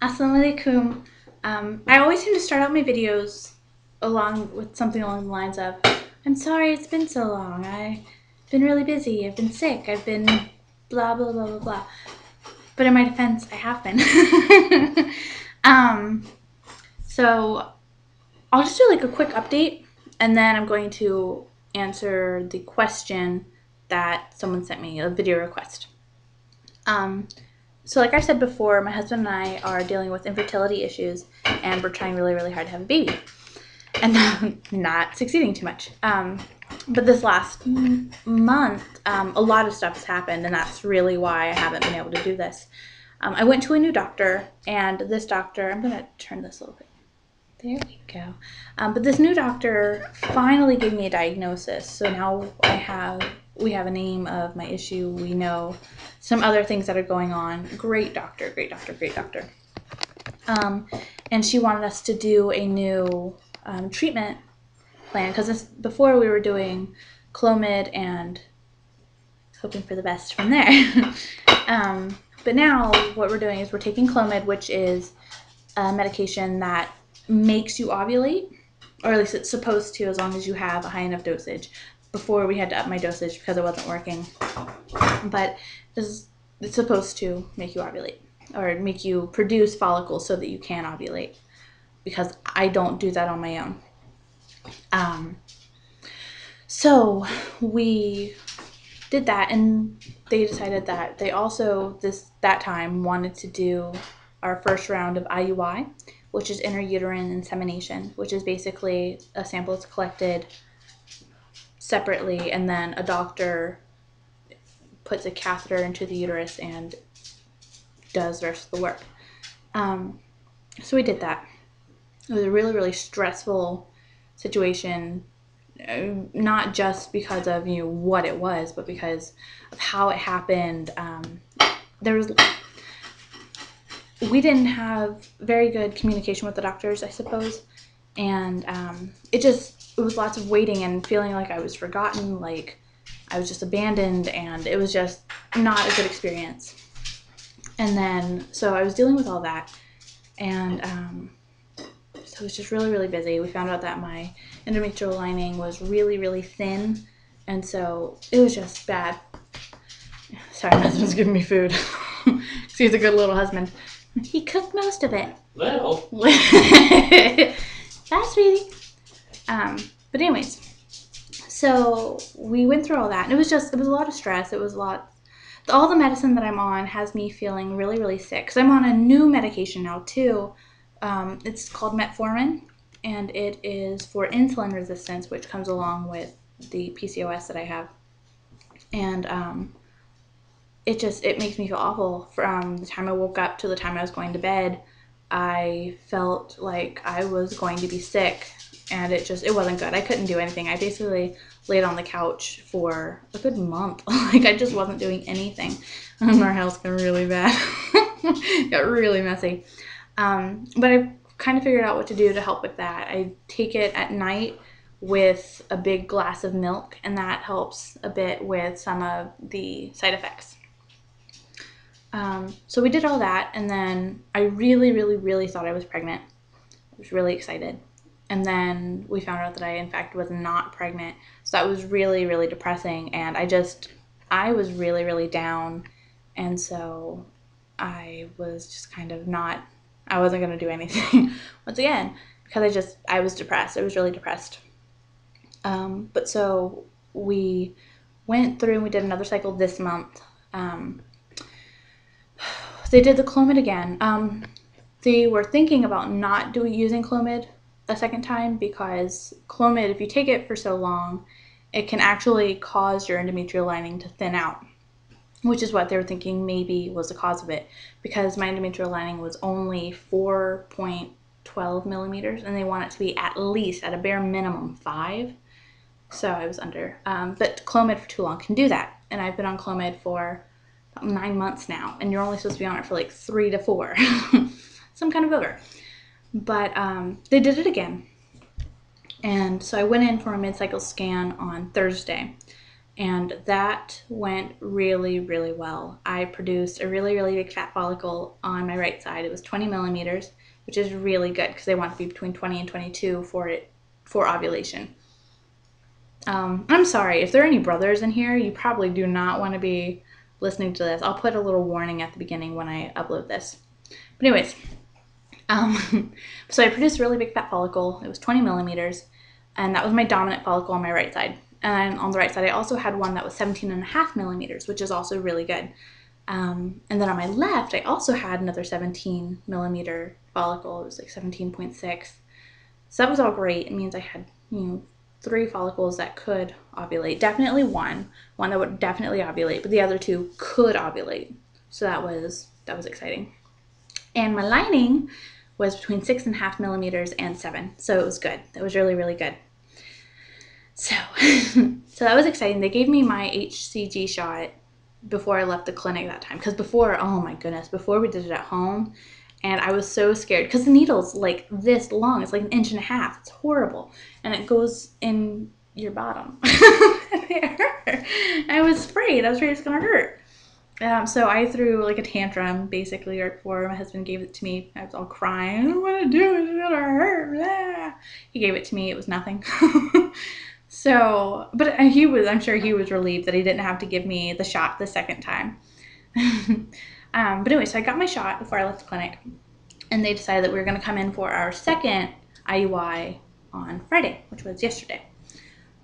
Assalamu alaikum. I always seem to start out my videos with something along the lines of, I'm sorry it's been so long. I've been really busy. I've been sick. I've been blah, blah, blah, blah, blah. But in my defense, I have been. So I'll just do like a quick update, and then I'm going to answer the question that someone sent me, a video request. So like I said before, my husband and I are dealing with infertility issues, and we're trying really, really hard to have a baby, and not succeeding too much. But this last month, a lot of stuff has happened, and that's really why I haven't been able to do this. I went to a new doctor, and this doctor, I'm going to turn this a little bit. There we go. But this new doctor finally gave me a diagnosis. So now we have a name of my issue. We know some other things that are going on. Great doctor, great doctor, great doctor. And she wanted us to do a new treatment plan, because before we were doing Clomid and hoping for the best from there. But now what we're doing is we're taking Clomid, which is a medication that makes you ovulate, or at least it's supposed to, as long as you have a high enough dosage. Before we had to up my dosage because it wasn't working, but it's supposed to make you ovulate or make you produce follicles so that you can ovulate, because I don't do that on my own. So we did that, and they decided that they also that time wanted to do our first round of IUI, which is intrauterine insemination, which is basically a sample that's collected separately, and then a doctor puts a catheter into the uterus and does the rest of the work. So we did that. It was a really, really stressful situation, not just because of what it was, but because of how it happened. We didn't have very good communication with the doctors, I suppose, and it was lots of waiting and feeling like I was forgotten, like I was just abandoned, and it was just not a good experience. And then, so I was dealing with all that, and so it was just really, really busy. We found out that my endometrial lining was really, really thin, and so it was just bad. Sorry, my husband's giving me food. He's a good little husband. He cooked most of it. Little. That's sweetie. But anyways, so we went through all that, and it was a lot of stress. It was a lot. All the medicine that I'm on has me feeling really, really sick, because I'm on a new medication now too. It's called metformin, and it is for insulin resistance, which comes along with the PCOS that I have. And it makes me feel awful. From the time I woke up to the time I was going to bed, I felt like I was going to be sick, and it wasn't good. I couldn't do anything. I basically laid on the couch for a good month. Like, I just wasn't doing anything. And our house got really bad. Got really messy. But I kind of figured out what to do to help with that. I take it at night with a big glass of milk, and that helps a bit with some of the side effects. So we did all that, and then I really, really, really thought I was pregnant. I was really excited. And then we found out that I, in fact, was not pregnant. So that was really, really depressing, and I was really, really down, and so I was just kind of I wasn't going to do anything once again, because I was depressed. I was really depressed. But so we went through and we did another cycle this month. They did the Clomid again. They were thinking about not using Clomid a second time, because Clomid, if you take it for so long, it can actually cause your endometrial lining to thin out, which is what they were thinking maybe was the cause of it, because my endometrial lining was only 4.12 millimeters, and they want it to be at least, at a bare minimum, 5. So I was under. But Clomid for too long can do that, and I've been on Clomid for about 9 months now, and you're only supposed to be on it for like 3 to 4. So I'm kind of over. But they did it again. And so I went in for a mid-cycle scan on Thursday. And that went really, really well. I produced a really, really big fat follicle on my right side. It was 20 millimeters, which is really good because they want to be between 20 and 22 for ovulation. I'm sorry, if there are any brothers in here, you probably do not want to be listening to this. I'll put a little warning at the beginning when I upload this. But anyways, so I produced a really big fat follicle. It was 20 millimeters, and that was my dominant follicle on my right side. And on the right side, I also had one that was 17.5 millimeters, which is also really good. And then on my left, I also had another 17 millimeter follicle. It was like 17.6. So that was all great. It means I had, 3 follicles that could ovulate. Definitely one that would definitely ovulate, but the other 2 could ovulate. So that was exciting. And my lining was between 6.5 millimeters and 7. So it was good. It was really, really good. So, so that was exciting. They gave me my HCG shot before I left the clinic that time. Because before, oh my goodness, before we did it at home, and I was so scared because the needle's like this long. It's like 1.5 inches. It's horrible. And it goes in your bottom. It hurt. I was afraid. I was afraid it was going to hurt. So I threw like a tantrum basically right before my husband gave it to me. I was all crying. I don't want to do it. It's going to hurt. Blah. He gave it to me. It was nothing. So, but I'm sure he was relieved that he didn't have to give me the shot the second time. But anyway, so I got my shot before I left the clinic, and they decided that we were going to come in for our second IUI on Friday, which was yesterday.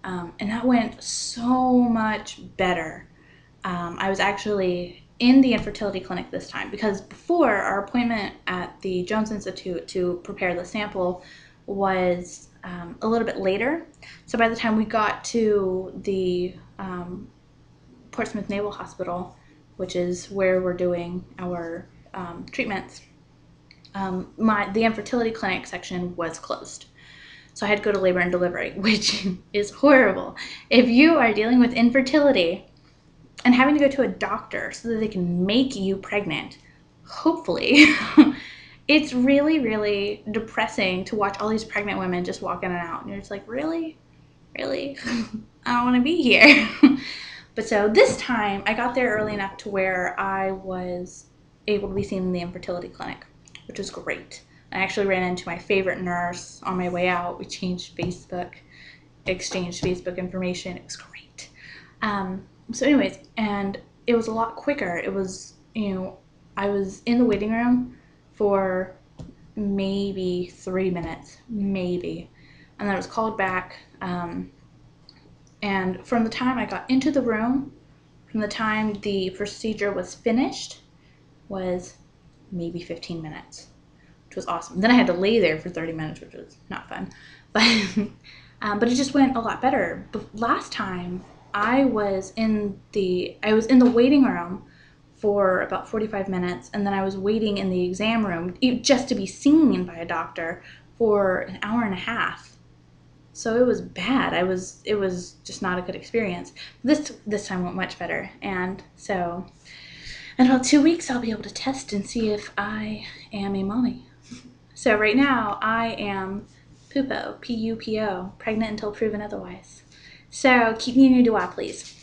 And that went so much better. I was actually in the infertility clinic this time because before our appointment at the Jones Institute to prepare the sample was a little bit later. So by the time we got to the Portsmouth Naval Hospital, which is where we're doing our treatments, the infertility clinic section was closed. So I had to go to labor and delivery, which is horrible. If you are dealing with infertility and having to go to a doctor so that they can make you pregnant, hopefully, it's really, really depressing to watch all these pregnant women just walk in and out. And you're just like, really? Really? I don't want to be here. But so this time, I got there early enough to where I was able to be seen in the infertility clinic, which was great. I actually ran into my favorite nurse on my way out. We exchanged Facebook information. It was great. So anyways, and it was a lot quicker. It was, I was in the waiting room for maybe 3 minutes, maybe. And then I was called back. And from the time I got into the room, from the time the procedure was finished, was maybe 15 minutes, which was awesome. Then I had to lay there for 30 minutes, which was not fun. But it just went a lot better. But last time, I was in the waiting room for about 45 minutes, and then I was waiting in the exam room just to be seen by a doctor for an hour and a half. So it was bad. It was just not a good experience. This time went much better, and so in about 2 weeks I'll be able to test and see if I am a mommy. So right now I am PUPO, P-U-P-O, pregnant until proven otherwise. So keep me in your dua, please.